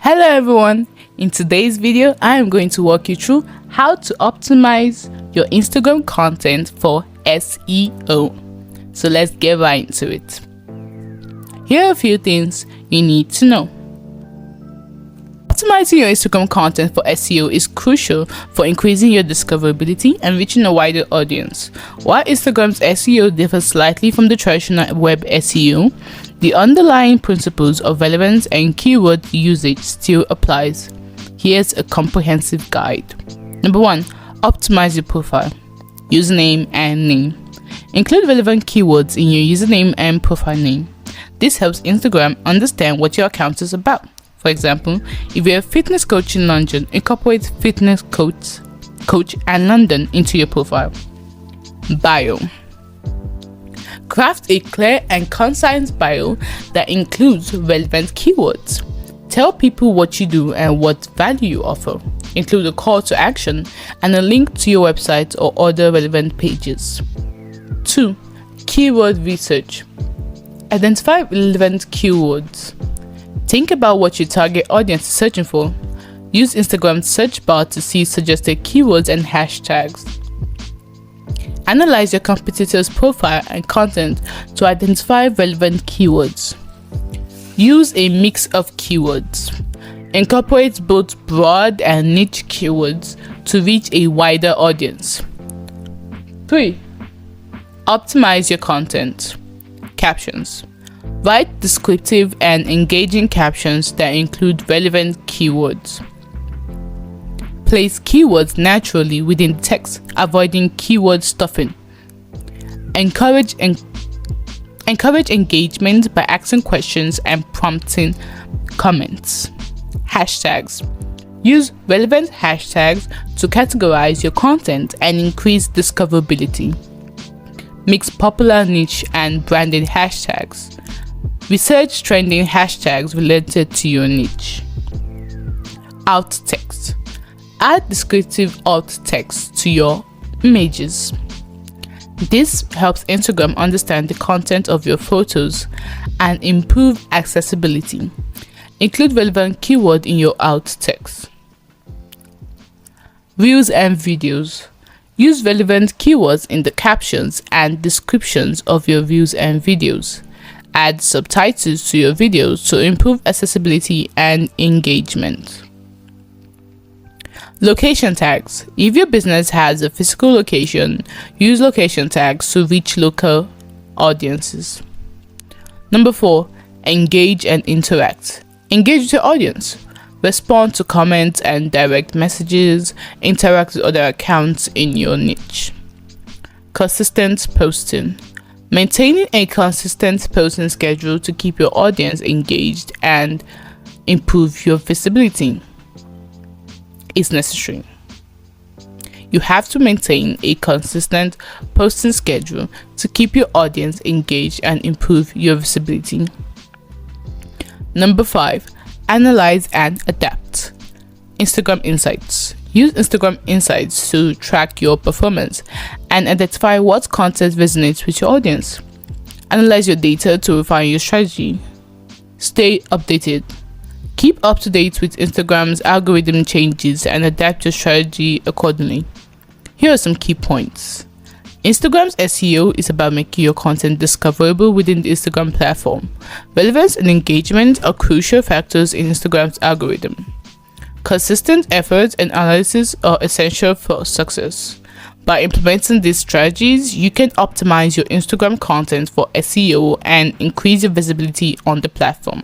Hello everyone, in today's video I am going to walk you through how to optimize your Instagram content for SEO. So let's get right into it. Here are a few things you need to know. Optimizing your Instagram content for SEO is crucial for increasing your discoverability and reaching a wider audience. While Instagram's SEO differs slightly from the traditional web SEO, the underlying principles of relevance and keyword usage still applies. Here's a comprehensive guide. Number 1. Optimize your profile, username and name. Include relevant keywords in your username and profile name. This helps Instagram understand what your account is about. For example, if you're a fitness coach in London, incorporate fitness coach and London into your profile. Bio. Craft a clear and concise bio that includes relevant keywords. Tell people what you do and what value you offer. Include a call to action and a link to your website or other relevant pages. 2. Keyword research. Identify relevant keywords. Think about what your target audience is searching for. Use Instagram's search bar to see suggested keywords and hashtags. Analyze your competitor's profile and content to identify relevant keywords. Use a mix of keywords. Incorporate both broad and niche keywords to reach a wider audience. 3. Optimize your content. Captions. Write descriptive and engaging captions that include relevant keywords. Place keywords naturally within text, avoiding keyword stuffing. Encourage engagement by asking questions and prompting comments. Hashtags. Use relevant hashtags to categorize your content and increase discoverability. Mix popular niche and branded hashtags. Research trending hashtags related to your niche. Alt text. Add descriptive alt text to your images. This helps Instagram understand the content of your photos and improve accessibility. Include relevant keyword in your alt text. Reels and videos. Use relevant keywords in the captions and descriptions of your reels and videos. Add subtitles to your videos to improve accessibility and engagement. Location tags. If your business has a physical location, use location tags to reach local audiences. Number 4. Engage and interact. Engage with your audience. Respond to comments and direct messages. Interact with other accounts in your niche. Consistent posting. Maintaining a consistent posting schedule to keep your audience engaged and improve your visibility is necessary. You have to maintain a consistent posting schedule to keep your audience engaged and improve your visibility. Number 5. Analyze and adapt. Instagram Insights. Use Instagram Insights to track your performance and identify what content resonates with your audience. Analyze your data to refine your strategy. Stay updated. Keep up to date with Instagram's algorithm changes and adapt your strategy accordingly. Here are some key points. Instagram's SEO is about making your content discoverable within the Instagram platform. Relevance and engagement are crucial factors in Instagram's algorithm. Consistent efforts and analysis are essential for success. By implementing these strategies, you can optimize your Instagram content for SEO and increase your visibility on the platform.